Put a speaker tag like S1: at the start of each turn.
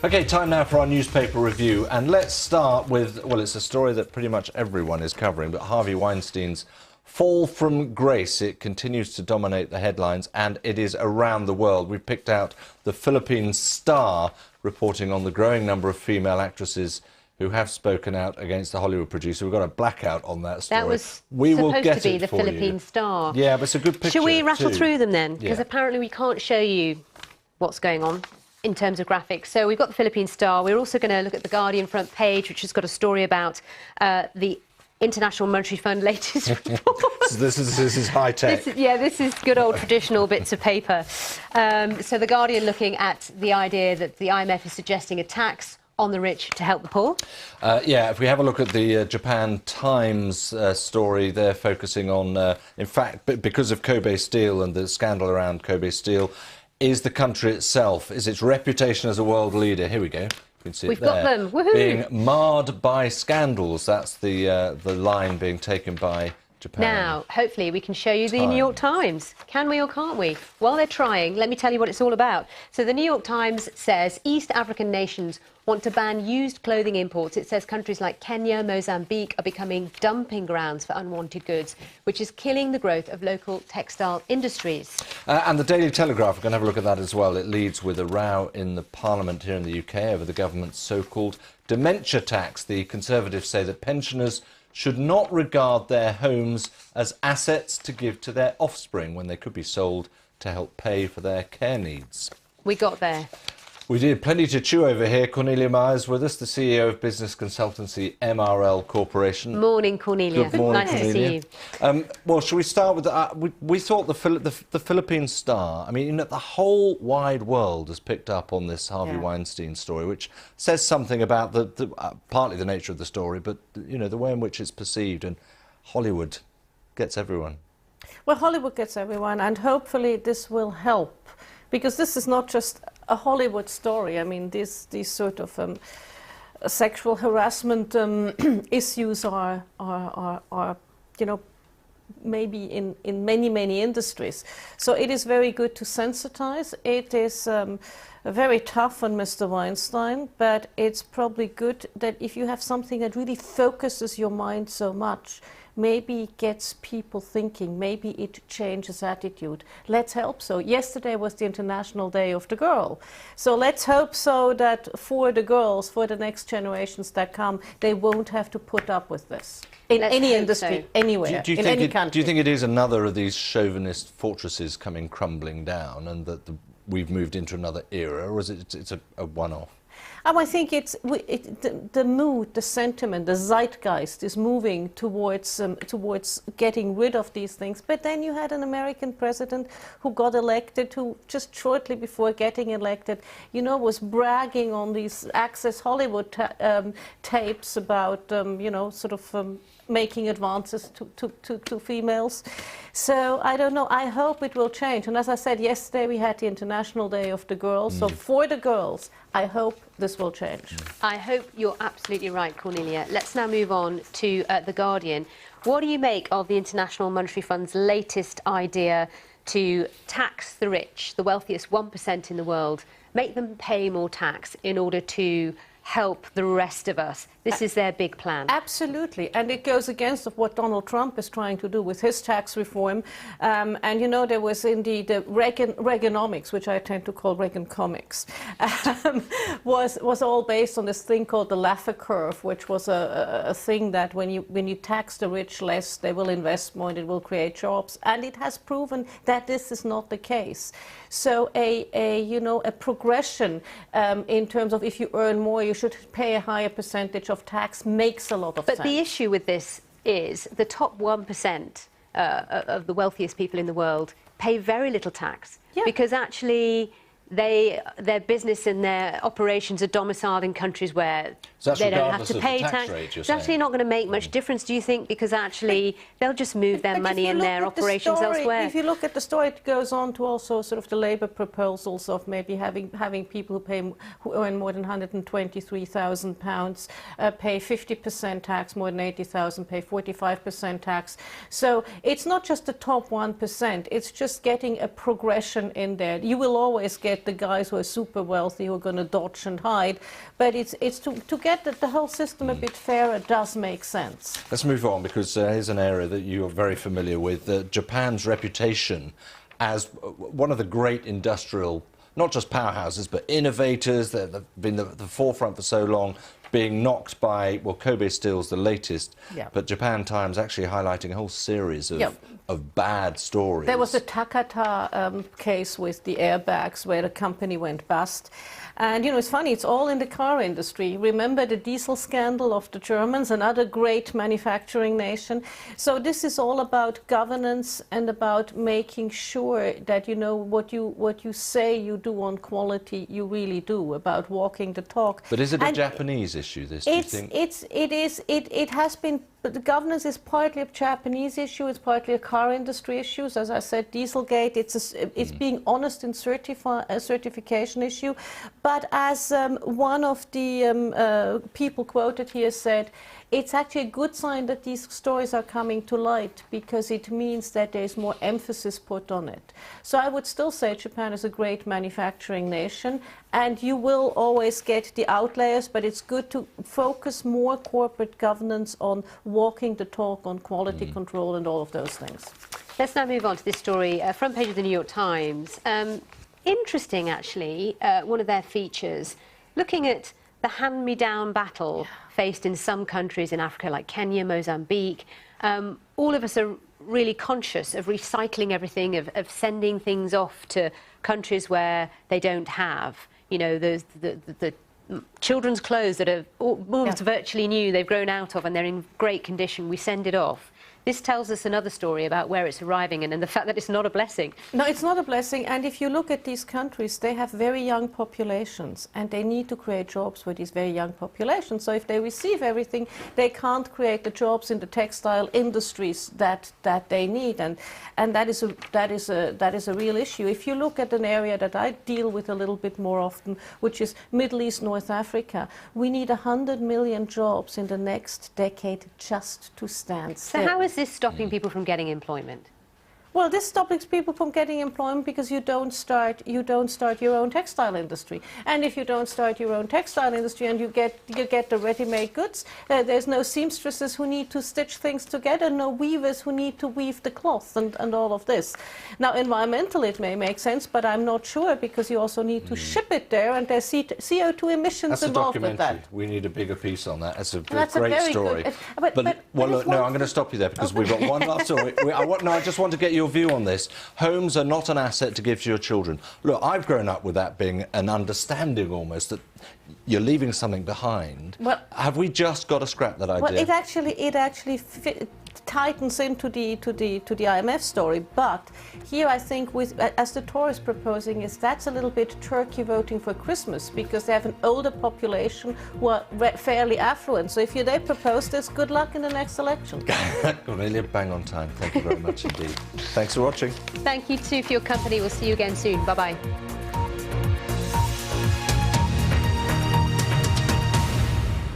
S1: OK, time now for our newspaper review. And let's start with, well, it's a story that pretty much everyone is covering, but Harvey Weinstein's fall from grace. It continues to dominate the headlines, and it is around the world. We've picked out the Philippine Star, reporting on the growing number of female actresses who have spoken out against the Hollywood producer. We've got a blackout on that story.
S2: That was supposed to be the Philippine Star.
S1: Yeah, but it's a good picture.
S2: Shall we rattle through them then? Because
S1: Yeah.
S2: apparently we can't show you what's going on in terms of graphics. So we've got the Philippine Star. We're also going to look at the Guardian front page, which has got a story about the International Monetary Fund latest report.
S1: This is high tech.
S2: This is good old traditional bits of paper. So the Guardian looking at the idea that the IMF is suggesting a tax on the rich to help the poor.
S1: If we have a look at the Japan Times story, they're focusing on, in fact, because of Kobe Steel and the scandal around Kobe Steel, is the country itself, is its reputation as a world leader. Here we go. You can see
S2: We've
S1: it there,
S2: got them. Woohoo!
S1: being marred by scandals. That's the line being taken by Japan.
S2: Now, hopefully we can show you the New York Times. Can we or can't we? While they're trying, let me tell you what it's all about. So the New York Times says East African nations want to ban used clothing imports. It says countries like Kenya, Mozambique are becoming dumping grounds for unwanted goods, which is killing the growth of local textile industries.
S1: And the Daily Telegraph, we're going to have a look at that as well. It leads with a row in the Parliament here in the UK over the government's so-called dementia tax. The Conservatives say that pensioners should not regard their homes as assets to give to their offspring when they could be sold to help pay for their care needs.
S2: We got there.
S1: We did. Plenty to chew over here. Cornelia Meyer is with us, the CEO of business consultancy MRL Corporation.
S2: Morning, Cornelia.
S1: Good morning,
S2: nice
S1: Cornelia.
S2: to see you.
S1: Well, shall we start with... we thought the Philippine Star, I mean, you know, the whole wide world has picked up on this Harvey Weinstein story, which says something about partly the nature of the story, but, you know, the way in which it's perceived, and Hollywood gets everyone.
S3: Well, Hollywood gets everyone, and hopefully this will help, because this is not just a Hollywood story. I mean, these sort of sexual harassment issues are, you know, maybe in many industries. So it is very good to sensitize. It is very tough on Mr. Weinstein, but it's probably good that if you have something that really focuses your mind so much, maybe it gets people thinking, maybe it changes attitude. Let's hope so. Yesterday was the International Day of the Girl. So let's hope so that for the girls, for the next generations that come, they won't have to put up with this. In any industry, anywhere, in any country.
S1: Do you think it is another of these chauvinist fortresses coming crumbling down, and that we've moved into another era, or is it's a one-off?
S3: I think it's the mood, the sentiment, the zeitgeist is moving towards getting rid of these things. But then you had an American president who got elected, who just shortly before getting elected, you know, was bragging on these Access Hollywood tapes about, you know, sort of making advances to females. So I don't know. I hope it will change. And as I said yesterday, we had the International Day of the Girls. So for the girls, I hope this will change.
S2: I hope you're absolutely right, Cornelia. Let's now move on to The Guardian. What do you make of the International Monetary Fund's latest idea to tax the rich, the wealthiest 1% in the world, make them pay more tax in order to help the rest of us? This is their big plan.
S3: Absolutely, and it goes against of what Donald Trump is trying to do with his tax reform. And you know, there was indeed the Reaganomics, which I tend to call Reagan comics, was all based on this thing called the Laffer curve, which was a thing that when you tax the rich less, they will invest more and it will create jobs. And it has proven that this is not the case. So you know, a progression in terms of if you earn more, you should pay a higher percentage of tax makes a lot of sense.
S2: But the issue with this is the top 1% of the wealthiest people in the world pay very little tax because actually their business and their operations are domiciled in countries where they don't have to pay tax. It's actually not going to make much difference, do you think? Because actually they'll just move their money and their operations elsewhere.
S3: If you look at the story, it goes on to also sort of the Labour proposals of maybe having people who earn more than £123,000 pay 50% tax, more than 80,000 pay 45% tax. So it's not just the top 1%, it's just getting a progression in there. You will always get get the guys who are super wealthy who are going to dodge and hide. But it's to get the whole system a bit fairer does make sense.
S1: Let's move on, because here's an area that you are very familiar with. Japan's reputation as one of the great industrial, not just powerhouses, but innovators that have been the forefront for so long, being knocked by, well, Kobe Steel's the latest, but Japan Times actually highlighting a whole series of bad stories.
S3: There was the Takata case with the airbags where the company went bust. And, you know, it's funny, it's all in the car industry. Remember the diesel scandal of the Germans, another great manufacturing nation. So this is all about governance and about making sure that, you know, what you say you do on quality, you really do, about walking the talk.
S1: But is it a Japanese issue, this, do you think?
S3: It has been, but the governance is partly a Japanese issue, it's partly a car industry issue. As I said, Dieselgate, it's being honest in a certification issue. But as one of the people quoted here said, it's actually a good sign that these stories are coming to light, because it means that there's more emphasis put on it. So I would still say Japan is a great manufacturing nation, and you will always get the outliers, but it's good to focus more corporate governance on walking the talk, on quality control and all of those things.
S2: Let's now move on to this story, front page of the New York Times. Interesting, actually, one of their features, looking at the hand-me-down battle faced in some countries in Africa, like Kenya, Mozambique. All of us are really conscious of recycling everything, of sending things off to countries where they don't have, you know, the children's clothes that are almost virtually new, they've grown out of and they're in great condition, we send it off. This tells us another story about where it's arriving and the fact that it's not a blessing.
S3: No, it's not a blessing. And if you look at these countries, they have very young populations and they need to create jobs for these very young populations. So if they receive everything, they can't create the jobs in the textile industries that they need. And that is a real issue. If you look at an area that I deal with a little bit more often, which is Middle East, North Africa, we need 100 million jobs in the next decade just to stand still.
S2: So how is this stopping people from getting employment?
S3: Well, this stops people from getting employment because you don't start your own textile industry. And if you don't start your own textile industry and you get the ready-made goods, there's no seamstresses who need to stitch things together, no weavers who need to weave the cloth and all of this. Now, environmentally it may make sense, but I'm not sure, because you also need to ship it there, and there's CO2 emissions involved with that.
S1: We need a bigger piece on that. That's a
S3: That's
S1: great
S3: a very
S1: story.
S3: Good,
S1: well, look, no, I'm going to stop you there, because we've got one last story. I just want to get your view on this. Homes are not an asset to give to your children. Look, I've grown up with that being an understanding almost, that you're leaving something behind. Well, have we just got to scrap that idea?
S3: Well, it actually tightens into the IMF story, but here I think, as the Tories proposing, that's a little bit turkey voting for Christmas, because they have an older population who are fairly affluent. So if they propose this, good luck in the next election.
S1: Cornelia, bang on time. Thank you very much indeed. Thanks for watching.
S2: Thank you too for your company. We'll see you again soon. Bye-bye.